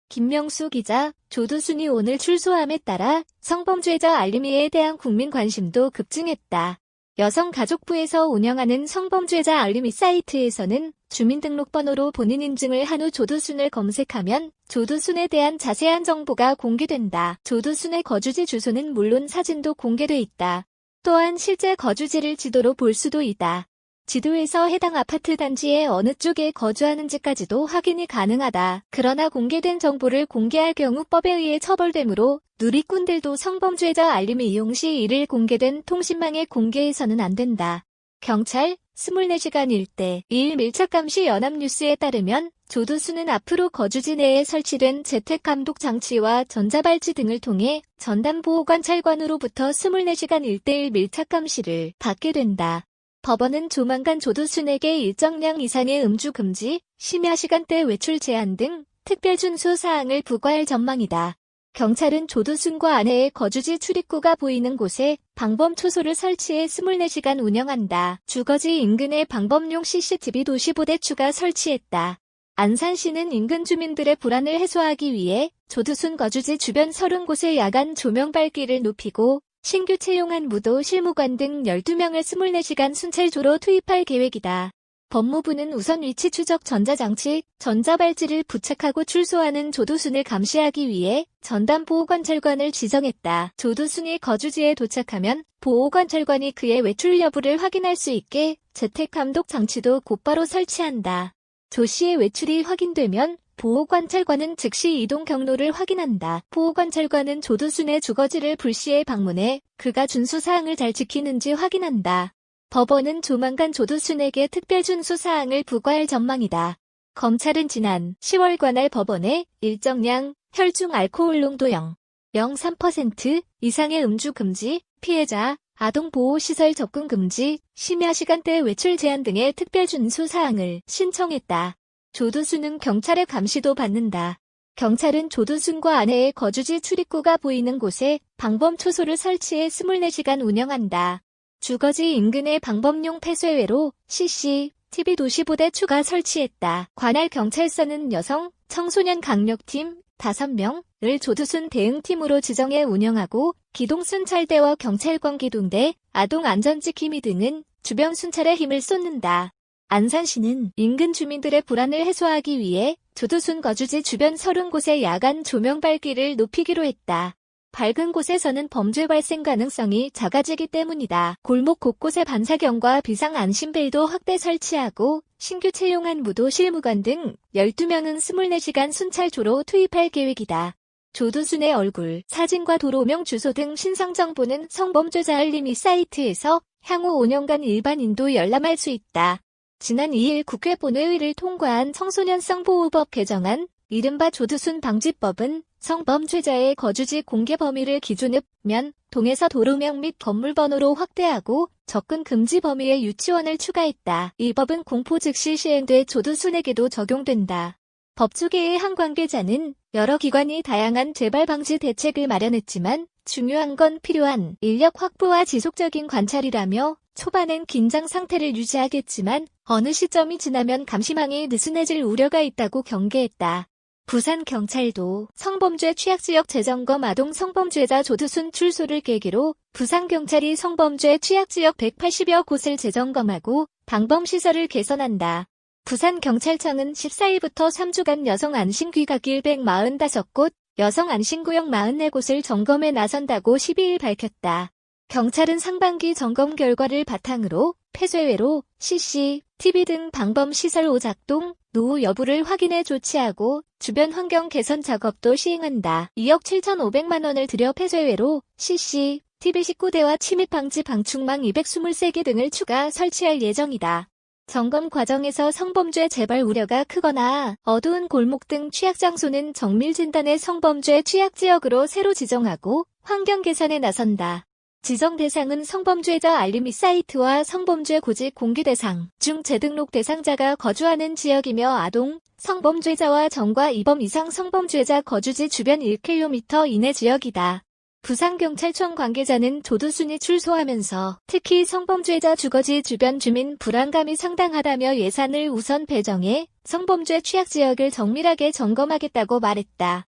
김명수 기자, 조두순이 오늘 출소함에 따라 성범죄자 알림이에 대한 국민 관심도 급증했다. 여성가족부에서 운영하는 성범죄자 알림이 사이트에서는 주민등록번호로 본인 인증을 한 후 조두순을 검색하면 조두순에 대한 자세한 정보가 공개된다. 조두순의 거주지 주소는 물론 사진도 공개돼 있다. 또한 실제 거주지를 지도로 볼 수도 있다. 지도에서 해당 아파트 단지의 어느 쪽에 거주하는지까지도 확인이 가능하다. 그러나 공개된 정보를 공개할 경우 법에 의해 처벌되므로 누리꾼들도 성범죄자 알림이 이용 시 이를 공개된 통신망에 공개해서는 안 된다. 경찰 24시간 1대 2일 밀착감시 연합뉴스에 따르면 조두순은 앞으로 거주지 내에 설치된 재택감독 장치와 전자발찌 등을 통해 전담보호관찰관으로부터 24시간 1대1 밀착감시를 받게 된다. 법원은 조만간 조두순에게 일정량 이상의 음주 금지, 심야 시간대 외출 제한 등 특별 준수 사항을 부과할 전망이다. 경찰은 조두순과 아내의 거주지 출입구가 보이는 곳에 방범 초소를 설치해 24시간 운영한다. 주거지 인근에 방범용 CCTV 도시부대 추가 설치했다. 안산시는 인근 주민들의 불안을 해소하기 위해 조두순 거주지 주변 30곳에 야간 조명 밝기를 높이고 신규 채용한 무도 실무관 등 12명을 24시간 순찰조로 투입할 계획이다. 법무부는 우선 위치 추적 전자장치, 전자발찌를 부착하고 출소하는 조두순을 감시하기 위해 전담보호관찰관을 지정했다. 조두순이 거주지에 도착하면 보호관찰관이 그의 외출 여부를 확인할 수 있게 재택감독 장치도 곧바로 설치한다. 조 씨의 외출이 확인되면 보호관찰관은 즉시 이동 경로를 확인한다. 보호관찰관은 조두순의 주거지를 불시에 방문해 그가 준수사항을 잘 지키는지 확인한다. 법원은 조만간 조두순에게 특별 준수사항을 부과할 전망이다. 검찰은 지난 10월 관할 법원에 일정량 혈중 알코올 농도 0.03% 이상의 음주 금지, 피해자, 아동보호시설 접근 금지, 심야 시간대 외출 제한 등의 특별 준수사항을 신청했다. 조두순은 경찰의 감시도 받는다. 경찰은 조두순과 아내의 거주지 출입구가 보이는 곳에 방범 초소를 설치해 24시간 운영한다. 주거지 인근의 방범용 폐쇄외로 CCTV 도시부대 추가 설치했다. 관할 경찰서는 여성, 청소년 강력팀 5명을 조두순 대응팀으로 지정해 운영하고 기동순찰대와 경찰관 기동대, 아동안전지킴이 등은 주변 순찰에 힘을 쏟는다. 안산시는 인근 주민들의 불안을 해소하기 위해 조두순 거주지 주변 30곳의 야간 조명 밝기를 높이기로 했다. 밝은 곳에서는 범죄 발생 가능성이 작아지기 때문이다. 골목 곳곳에 반사경과 비상안심벨도 확대 설치하고 신규 채용한 무도 실무관 등 12명은 24시간 순찰조로 투입할 계획이다. 조두순의 얼굴, 사진과 도로명 주소 등 신상정보는 성범죄자 알림이 사이트에서 향후 5년간 일반인도 열람할 수 있다. 지난 2일 국회 본회의를 통과한 청소년성보호법 개정안, 이른바 조두순 방지법은 성범죄자의 거주지 공개 범위를 기준으로 동에서 도로명 및 건물 번호로 확대하고 접근 금지 범위에 유치원을 추가했다. 이 법은 공포 즉시 시행돼 조두순에게도 적용된다. 법조계의 한 관계자는 여러 기관이 다양한 재발 방지 대책을 마련했지만 중요한 건 필요한 인력 확보와 지속적인 관찰이라며 초반엔 긴장 상태를 유지하겠지만 어느 시점이 지나면 감시망이 느슨해질 우려가 있다고 경계했다. 부산경찰도 성범죄 취약지역 재점검 아동 성범죄자 조두순 출소를 계기로 부산경찰이 성범죄 취약지역 180여 곳을 재점검하고 방범시설을 개선한다. 부산경찰청은 14일부터 3주간 여성 안심귀가길 145곳, 여성 안심구역 44곳을 점검에 나선다고 12일 밝혔다. 경찰은 상반기 점검 결과를 바탕으로 폐쇄외로 CCTV 등 방범시설 오작동, 노후 여부를 확인해 조치하고 주변 환경 개선 작업도 시행한다. 2억 7,500만 원을 들여 폐쇄외로 CCTV 19대와 침입 방지 방충망 223개 등을 추가 설치할 예정이다. 점검 과정에서 성범죄 재발 우려가 크거나 어두운 골목 등 취약장소는 정밀진단의 성범죄 취약지역으로 새로 지정하고 환경 개선에 나선다. 지정 대상은 성범죄자 알림이 사이트와 성범죄 고지 공개 대상 중 재등록 대상자가 거주하는 지역이며 아동, 성범죄자와 전과 2범 이상 성범죄자 거주지 주변 1km 이내 지역이다. 부산경찰청 관계자는 조두순이 출소하면서 특히 성범죄자 주거지 주변 주민 불안감이 상당하다며 예산을 우선 배정해 성범죄 취약 지역을 정밀하게 점검하겠다고 말했다.